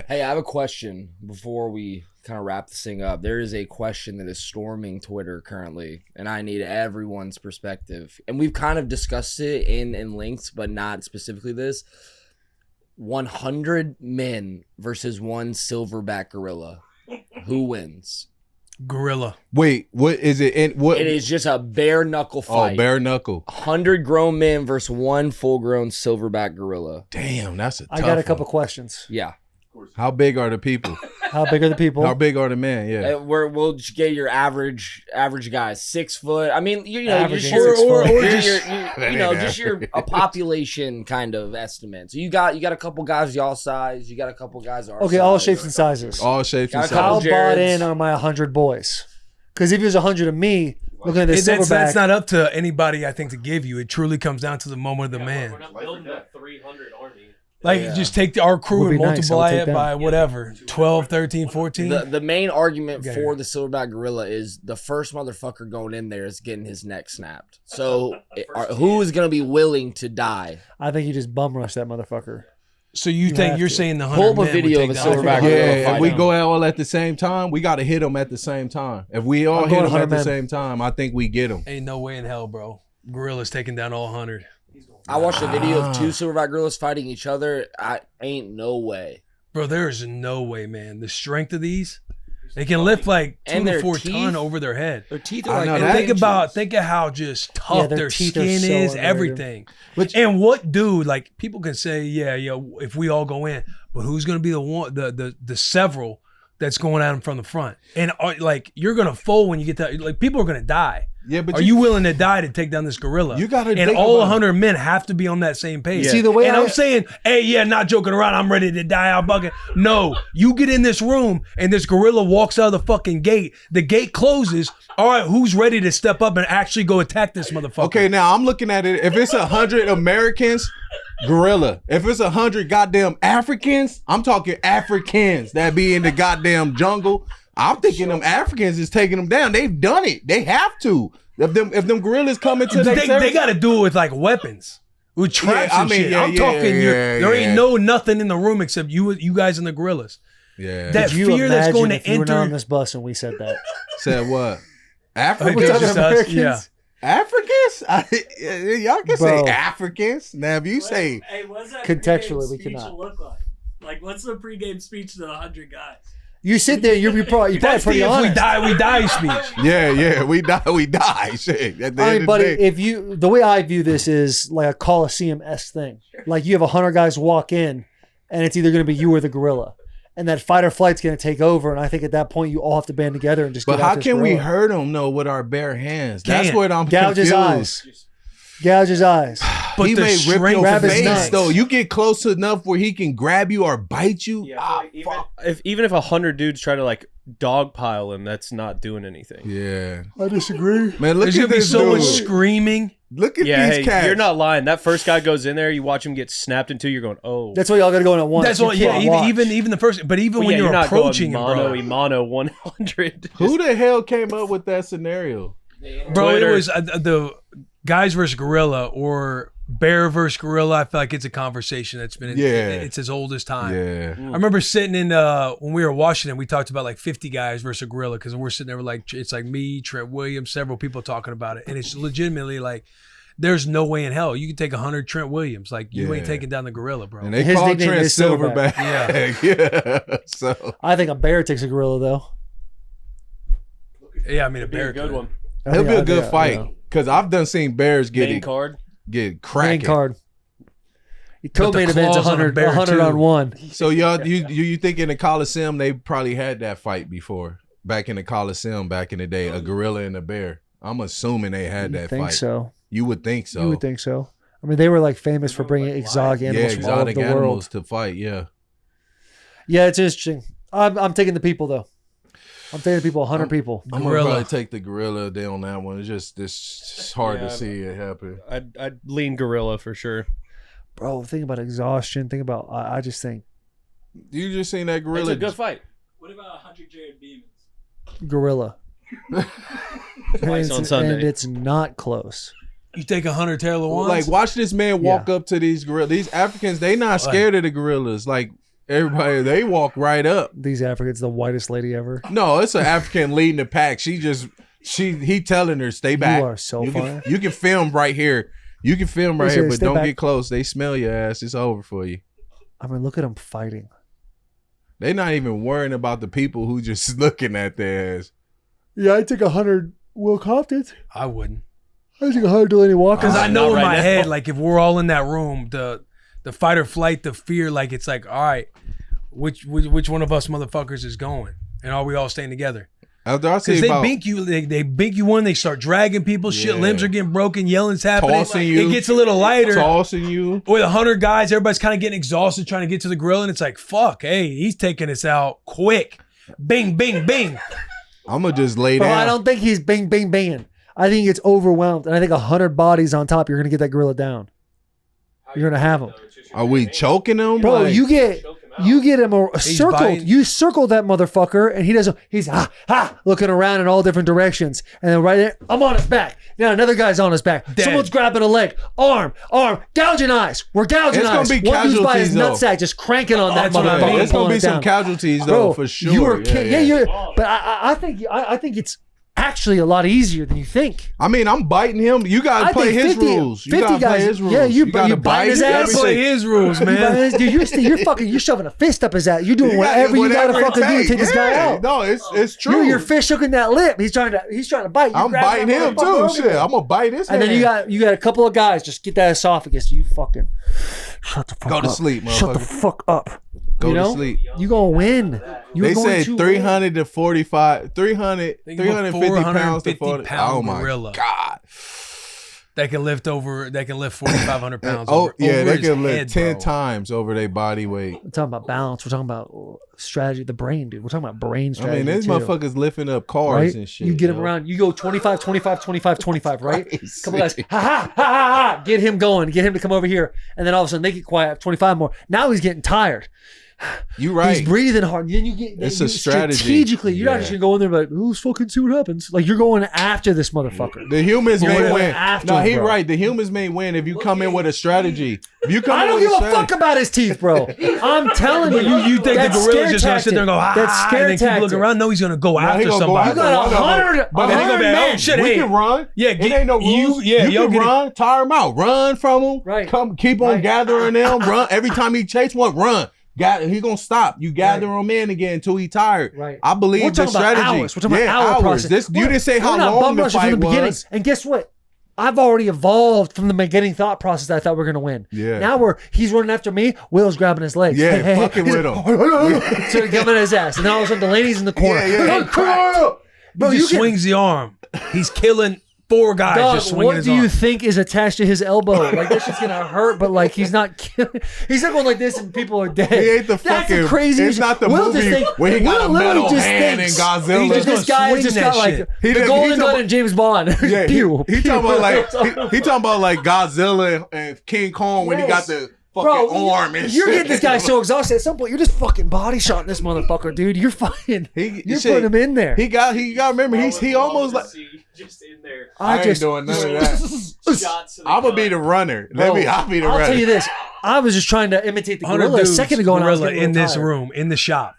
Hey, I have a question before we kind of wrap this thing up. There is a question that is storming Twitter currently, and I need everyone's perspective. And we've kind of discussed it in links, but not specifically this. 100 men versus one silverback gorilla. Who wins? Gorilla. Wait, what is it? What? It is just a bare knuckle fight. Oh, bare knuckle. 100 grown men versus one full-grown silverback gorilla. Damn, that's a tough I got a one. couple questions. Yeah. How big are the people? How big are the people? How big are the men? Yeah. We'll just get your average guys, 6 foot. I mean, you know, Averaging just your, 6 foot. or That just ain't your a population kind of estimate. So you got a couple guys y'all size, you got a couple guys our Okay, size. all shapes and sizes. All shapes and Got a couple sizes. How bought Jareds. in are my 100 boys? Because if it was 100 of me, looking at this That's silverback, not up to anybody, I think, to give you. It truly comes down to the moment of the man. We're not building a 300 army. Like, Yeah. just take our crew Would and be nice. I would multiply take it that. by whatever, 12, 13, 14. The main argument Okay. for the silverback gorilla is the first motherfucker going in there is getting his neck snapped. So who is going to be willing to die? I think you just bum rush that motherfucker. So you have think you're to. saying the 100 Pull up a men would video take of a the 100 silverback men? gorilla Yeah, fight if we him. go out all at the same time, we got to hit them at the same time. If we all I'm hit going them 100 at the men. same time, I think we get them. Ain't no way in hell, bro. Gorilla's taking down all 100. I watched a video of 2 silverback gorillas fighting each other. I ain't no way. Bro, there's no way, man. The strength of these, they can lift like 2 And to their 4 teeth- ton over their head. Their teeth I are like know And that. think of how just Yeah, tough their their teeth are skin so is, underrated. everything. But- And what dude, like people can say, yeah, if we all go in, but who's gonna be the one, the several that's going at them from the front? And like you're gonna fold when you get that. Like people are gonna die. Yeah, but Are you willing to die to take down this gorilla? You gotta and think all about it. 100 men have to be on that same page. See, the way and I- I'm saying, hey, yeah, not joking around. I'm ready to die out bucket. No, you get in this room and this gorilla walks out of the fucking gate. The gate closes. All right, who's ready to step up and actually go attack this motherfucker? Okay, now I'm looking at it. If it's 100 Americans, gorilla. If it's 100 goddamn Africans, I'm talking Africans that be in the goddamn jungle. I'm thinking them Africans is taking them down. They've done it. They have to. If them gorillas come into their They got to do it with like weapons, with traps I and mean, shit. yeah, I'm yeah, talking. yeah, There yeah. ain't nothing in the room except you guys and the gorillas. Yeah. That Could you fear that's imagine going to if you were not on enter. this bus and we said that? Said what? Like, Africans? they're talking just us, Americans? yeah. Africans? Y'all can Bro. say Africans. Now if you say Hey, what's that Contextually, pregame we speech cannot. look like? Like, what's the pregame speech to the 100 guys? You sit there, you're probably That's the pretty if honest. we die speech. yeah, we die. Shit. At the I end mean, of buddy, the day. if the way I view this is like a Coliseum-esque thing. Like you have 100 guys walk in, and it's either going to be you or the gorilla, and that fight or flight's going to take over. And I think at that point, you all have to band together and just. But get how out this can we gorilla. hurt them though with our bare hands? That's Can't. what I'm Gouge his confused. eyes? Gouge his eyes. But He the may rip strength your grab his face nuts. though. You get close enough where he can grab you or bite you. Yeah, I feel like even if 100 dudes try to like dogpile him, that's not doing anything. Yeah, I disagree. man. Look There's at gonna be this so dude. much screaming. Look at Yeah, these hey, cats. you're not lying. That first guy goes in there, you watch him get snapped into, you're going, oh. That's why y'all got to go in at once. That's You what. Yeah, can't watch. even the first. But even Well, when yeah, you're not approaching him, going bro. mono 100. Who the hell came up with that scenario? Bro, Twitter. it was the guys versus gorilla or bear versus gorilla. I feel like it's a conversation that's been. Yeah. It's as old as time. Yeah, I remember sitting in when we were in Washington, we talked about like 50 guys versus a gorilla because we're sitting there with like it's like me, Trent Williams, several people talking about it, and it's legitimately like there's no way in hell you can take 100 Trent Williams, like you ain't Yeah. taking down the gorilla, bro. and they His call nickname Trent is Silverback. Silverback. Yeah. So I think a bear takes a gorilla though. Yeah, I mean a Be bear a good could. one. it'll be a good Yeah, fight yeah. because I've done seen bears Main card. get Main cracking. card. Co-main event's claws on a 100, bear, 100 too. on one. So y'all, you think in the Coliseum they probably had that fight before? Back in the Coliseum, back in the day, a gorilla and a bear. I'm assuming they had You that think fight. so? You would think so. You would think so. I mean, they were like famous for bringing exotic yeah, animals from all over exotic the animals world. to fight. Yeah. Yeah, it's interesting. I'm taking the people though. I'm taking the people. 100 people. I'm gonna Gorilla. probably take the gorilla day on that one. It's just hard Yeah. to see it happen. I'd lean gorilla for sure. Bro, think about exhaustion. Think about. I just think You just seen that It's gorilla? a good fight. What about 100 Jared Beemans? gorilla. Twice on and Sunday. it's not close. You take 100 Taylor Lewans? Like watch this man walk up to these gorillas. These Africans, they not scared of the gorillas. Like Everybody, they walk right up. These Africans, the whitest lady ever. No, it's an African leading the pack. He telling her, stay back. You are so funny. You can film right here. You can film right He here, said, but "Stay don't back." get close. They smell your ass. It's over for you. I mean, look at them fighting. They not even worrying about the people who just looking at their ass. Yeah, I took 100 Will Comptons. I wouldn't. I took 100 Delanie Walkers. Because I know Not in right my now. head, like if we're all in that room, the fight or flight, the fear, like it's like, all right, which one of us motherfuckers is going, and are we all staying together? After I Because see they about bink you, they bink you one, they start dragging people, shit, Yeah. limbs are getting broken, yelling's happening. Tossing you. It gets a little lighter. tossing you, With 100 guys, everybody's kind of getting exhausted trying to get to the grill, and it's like, fuck, hey, he's taking us out quick. Bing, bing, bing. I'm gonna just lay But down. I don't think he's bing, bing, binging. I think it's overwhelmed. And I think 100 bodies on top, you're going to get that gorilla down. You're going to have him. Are we choking them? Bro, Like, you get him circled. biting. You circle that motherfucker, and he's looking around in all different directions. And then right there, I'm on his back. Now another guy's on his back. Dead. Someone's grabbing a leg, arm, gouging eyes. We're gouging It's gonna eyes. be One dude's by his casualties, though. nutsack, just cranking on that that's what I motherfucker. mean. It's gonna pulling be it some down. casualties though, Bro, for sure. You are yeah. you're. But I think it's actually a lot easier than you think. I mean, I'm biting him. You gotta I play think his 50 rules. You 50 gotta play guys- his rules. yeah, you gotta bite his it. ass. Every Play single- his rules, man. Dude, you're shoving a fist up his ass. You're doing You got- whatever you gotta whatever it fucking do to takes. take this guy Yeah. out. No, it's true. You're fish hooking that lip. He's trying to bite. You I'm grab biting that him motherfucker too. over Shit, there. I'm gonna bite his And then hand. you got a couple of guys. Just get that esophagus. You fucking shut the fuck Go up. to sleep, Shut the motherfucker. fuck up. Go you to know? sleep. You gonna win. You're They going said to 300 to 45, 300, Think of a 350 pounds to 450 40. pound Oh my gorilla. god. That can lift 4,500 pounds. Oh over, yeah, over they his can lift head, 10 bro. times over their body weight. We're talking about balance. We're talking about strategy. The brain, dude. We're talking about brain I strategy. mean, these too. motherfuckers lifting up cars Right? and shit. You get him yo. around. You go 25, 25, 25, 25, right? Crazy. Couple guys, ha ha ha ha ha. Get him going. Get him to come over here, and then all of a sudden they get quiet. 25 more. Now he's getting tired. You right. He's breathing hard. Then you get. It's then a strategy. Strategically, you're not Yeah. just gonna go in there and be like, "Who's fucking see what happens?" Like you're going after this motherfucker. The humans But may we're win. after No, him, he bro. right. The humans may win if you come in with a strategy. If you come I in don't with give a strategy. fuck about his teeth, bro. I'm telling you. You think the that's gorilla's scare just gonna sit there and go, tactic. That's ah, scare and then keep looking tactic. around? No, he's gonna go he after gonna go somebody. after You got one of them. 100 But then he gonna be like, 100 oh, men. shit, we hey. can run. Yeah, it get- ain't no you- rules. yeah, you y'all can get it. run, tire him out, run from him. Right. Come, keep on Right. gathering them. Run every time he chase one, run. He gonna stop. You gather him in again until he tired. Right. I believe We're the talking about strategy. hours. We're talking about hour process. This, you didn't say how We're not long bum the rushing fight from the beginning. was. And guess what? I've already evolved from the beginning thought process that I thought we were gonna win. Yeah. Now he's running after me. Will's grabbing his legs. Yeah, fucking He's with like, him. so he's coming at his ass, and then all of a sudden Delanie's in the corner. Yeah, yeah. Bro, He you just can, swings the arm. He's killing 4 guys dog, just swinging what his do arm. you think is attached to his elbow? Like that shit's gonna hurt, but like he's not killing. He's not going like this, and people are dead. He ain't the That's fucking. the craziest. It's not the Will just movie think- where he got Will a literally metal just hand thinks- and Godzilla. He just This gonna guy swing just that got like shit. He the done- golden he's gun talking- in James Bond. Yeah, Pew, he pew. talking about like he talking about like Godzilla and King Kong when he got Yes. the Bro, fucking arm and you're shit. getting this guy so exhausted. At some point, you're just fucking body shotting this motherfucker, dude. You're fucking. You're shit, putting him in there. He got remember he almost like just in there. I ain't doing none of that. Shots to the I'm gonna be gut. the runner. Bro, I'll be the I'll runner. tell you this. I was just trying to imitate the 100 gorilla a dudes, second ago, and I was gorilla getting in this tired. room, in the shop.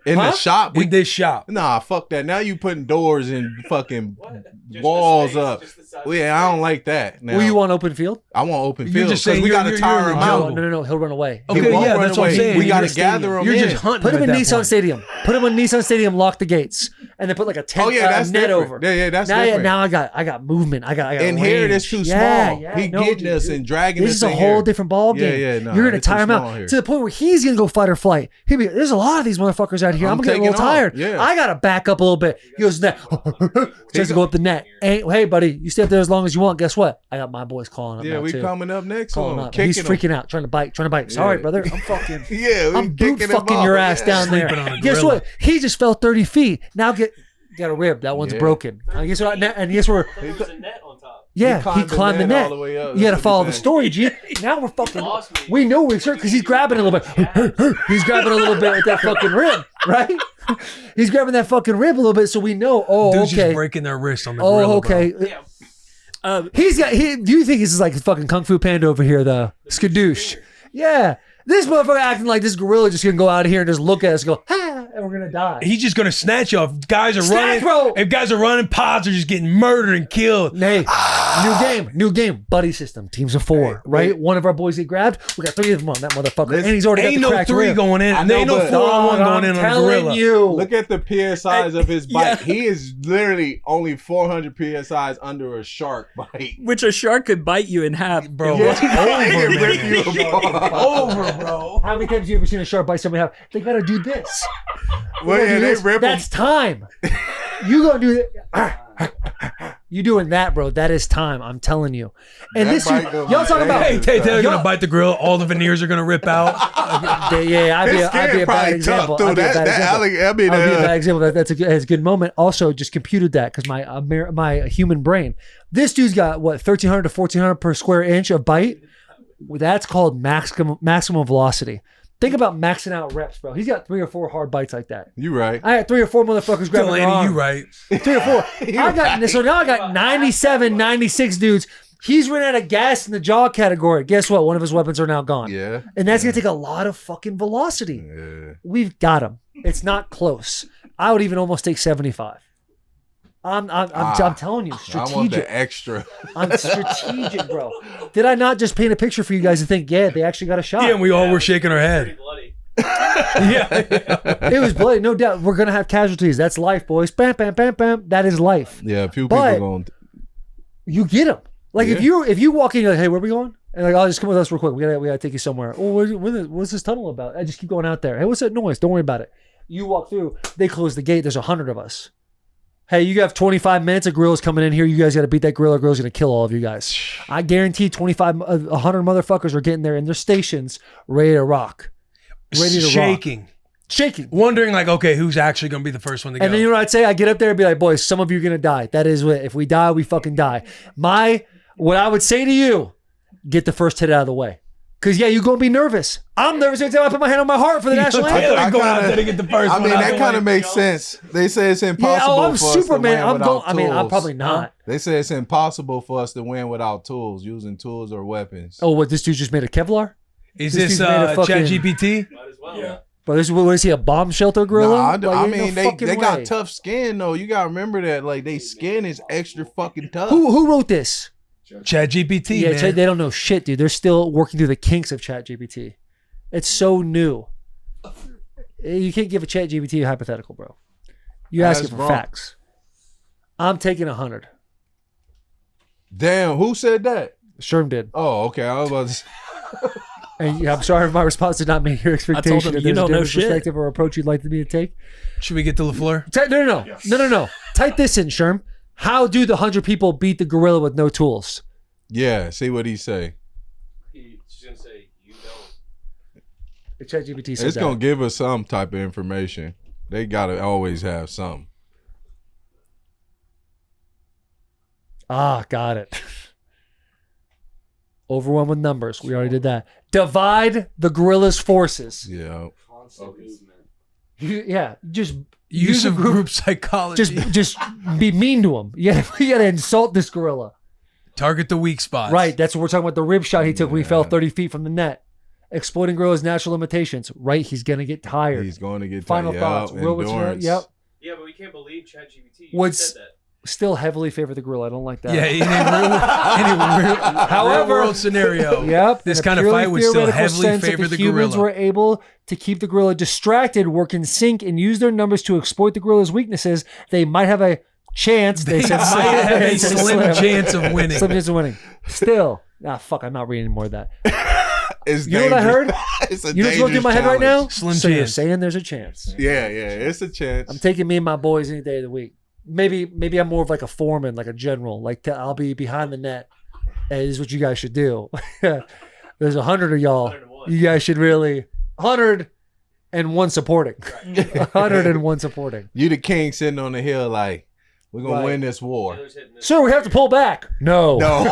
In Huh? the shop, In this shop. nah, fuck that. Now you putting doors and fucking Just walls the space, up. just the size Well, yeah, I don't like that. Now, Well, you want open field? I want open You're field just because saying we you're- gotta you're tire in him the out. jungle. No. He'll run away. He Okay, won't yeah, run that's what I'm away. saying. We You're gotta just gather him You're in. just hunting. Put him at in that Nissan point. Stadium. Put him in Nissan Stadium. Lock the gates, and then put like a tent, Oh yeah, that's net different. over. Yeah, that's now, different. now I got movement. I got And here it is range. too Yeah, small. yeah, He no, getting dude, us dude. and dragging This us is a in whole here. different ball Yeah, game. yeah, no, You're gonna it's too tire him small out here. to the point where he's gonna go fight or flight. He'll be, there's a lot of these motherfuckers out here. I'm I'm gonna get a little taking off. tired. Yeah. I gotta back up a little bit. He goes net. Tries to go up the net. Hey, buddy, you stay up there as long as you want. Guess what? I got my boys calling up. Yeah, now, we too. coming up next to Calling him, up. He's kicking him. freaking out, trying to bite. Sorry, Yeah. brother. I'm fucking. Yeah, we I'm boot kicking him fucking off. your ass Yeah. down there. Sleeping on a Guess gorilla. what? He just fell 30 feet. Now got a rib. That one's Yeah. broken. I guess what? And guess we're. There was a net on top. Yeah, he climbed the net. all the way up. You got to That's follow what the he story, G. Now we're fucking. lost me. We know we're because he's grabbing a little bit. He's grabbing a little bit with that fucking rib, right? He's grabbing that fucking rib a little bit, so we know. Oh, Dude's just okay. breaking their wrist on the gorilla, Oh, okay. Yeah. Do you think this is like fucking Kung Fu Panda over here, the skadoosh? Yeah. This motherfucker acting like this gorilla just gonna go out here and just look at us and go, ha, and we're gonna die. He's just gonna snatch you off. Guys are Snatch, running. bro. If guys are running, pods are just getting murdered and killed. Hey, new game, buddy system, teams of 4, right? One of our boys get grabbed, we got 3 of them on that motherfucker, and he's already Ain't got the no cracked 3 rib. going in. I And know, ain't no but- 4-on-1 Dog, going in I'm on a telling gorilla. you. Look at the PSIs of his bite. Yeah. He is literally only 400 PSIs under a shark bite. Which a shark could bite you in half. Bro, Yeah. it's over, He rip you man. apart. Over, bro. How many times have you ever seen a shark bite somebody have? They gotta do this. Well, gotta yeah, do they this. rip him. That's time. You gonna do that. You doing that, bro. That is time. I'm telling you. And That this, bite gonna y'all be talking about, Hey, they're Y'all- gonna bite the grill. All the veneers are gonna rip out. yeah, I'd be His a skin bad probably example. tough, I'd dude. be a bad That example. I mean, I'll be a bad example. That's a good moment. Also, just computed that because my human brain. This dude's got what 1,300 to 1,400 per square inch of bite. That's called maximum velocity. Think about maxing out reps, bro. He's got 3 or 4 hard bites like that. You right. I had 3 or 4 motherfuckers grabbing their Delanie, arm. you right. 3 or 4. So now I got 97, 96 dudes. He's running out of gas in the jaw category. Guess what? One of his weapons are now gone. Yeah. And that's gonna take a lot of fucking velocity. Yeah. We've got him. It's not close. I would even almost take 75. I'm telling you, I want strategic. the extra. I'm strategic, bro. Did I not just paint a picture for you guys to think, yeah, they actually got a shot? Yeah, and we all were shaking our Pretty head. bloody. Yeah. It was bloody, no doubt. We're gonna have casualties. That's life, boys. Bam, bam, bam, bam. That is life. Yeah, a few But- people going. You get them. Like Yeah. if you walk in, you're like, hey, where are we going? And like, oh, just come with us real quick. We gotta take you somewhere. Oh, what's this tunnel about? I just keep going out there. Hey, what's that noise? Don't worry about it. You walk through. They close the gate. There's 100 of us. Hey, you have 25 minutes. A gorilla's coming in here. You guys got to beat that gorilla. Gorilla's going to kill all of you guys. I guarantee 100 motherfuckers are getting there in their stations, ready to rock. Ready to Shaking. rock. Shaking. Wondering, like, okay, who's actually going to be the first one to go? And then you know what I'd say? I get up there and be like, boys, some of you are going to die. That is it. If we die, we fucking die. What I would say to you, get the first hit out of the way. Because, yeah, you're going to be nervous. I'm nervous every time I put my hand on my heart for the national anthem. Taylor going out there to get the first I mean, one. that kind of makes sense. They say it's Yeah, impossible I'm for us Superman. to win without I'm tools. probably not. They say it's impossible for us to win without tools, using tools or weapons. Oh, what, this dude just made a Kevlar? Is This this dude's made a fucking- ChatGPT? Might as well. Yeah. But this, what is he, a bomb shelter gorilla? Nah, Like, I ain't no mean, fucking they got way. tough skin though. You gotta remember that, like, they skin is extra fucking tough. Who wrote this? ChatGPT, Yeah, man. they don't know shit, dude. They're still working through the kinks of ChatGPT. It's so new. You can't give a ChatGPT a hypothetical, bro. You're asking That's for wrong. facts. I'm taking 100. Damn, who said that? Sherm did. Oh, okay. I was about to say, And yeah, I'm sorry if my response did not meet your expectation. him, If you there's a don't know different shit. perspective or approach you'd like me to take. Should we get to LaFleur? No. Type this in, Sherm. How do the 100 people beat the gorilla with no tools? yeah, see what he say. He's gonna say you don't. The ChatGPT says It's that. gonna give us some type of information. They gotta always have some. Got it. Overwhelm with numbers. We already did that. Divide the gorilla's forces. Yeah. Just Use a of group psychology. just be mean to him. You gotta insult this gorilla. Target the weak spots. Right. That's what we're talking about. The rib shot he took when he fell 30 feet from the net. Exploiting gorilla's natural limitations. Right. He's gonna get tired. He's going to get Final tired. thoughts. Yep, Will, what's your- endurance. yep. Yeah, but we can't believe ChatGPT. You What's- said that. Still heavily favor the gorilla. I don't like that. Yeah, in a However- real world scenario, Yep. this in a kind of purely fight would still theoretical heavily sense, if favor the humans gorilla. were able to keep the gorilla distracted, work in sync, and use their numbers to exploit the gorilla's weaknesses, they might have a chance. They said might have a They said slim chance of winning. Slim chance of winning. Still, fuck. I'm not reading more of that. It's You know what I heard? It's a You know what's going through my head right now? Slim so you're chance. saying there's a chance. Yeah, it's a chance. I'm taking me and my boys any day of the week. Maybe I'm more of like a foreman, like a general. Like I'll be behind the net. That is what you guys should do. There's 100 of y'all. 101. You guys should really 101 supporting. 101 supporting. You the king sitting on the hill like, we're gonna Right. win this war. Taylor's hitting this. Sir, we have to pull back. No. No.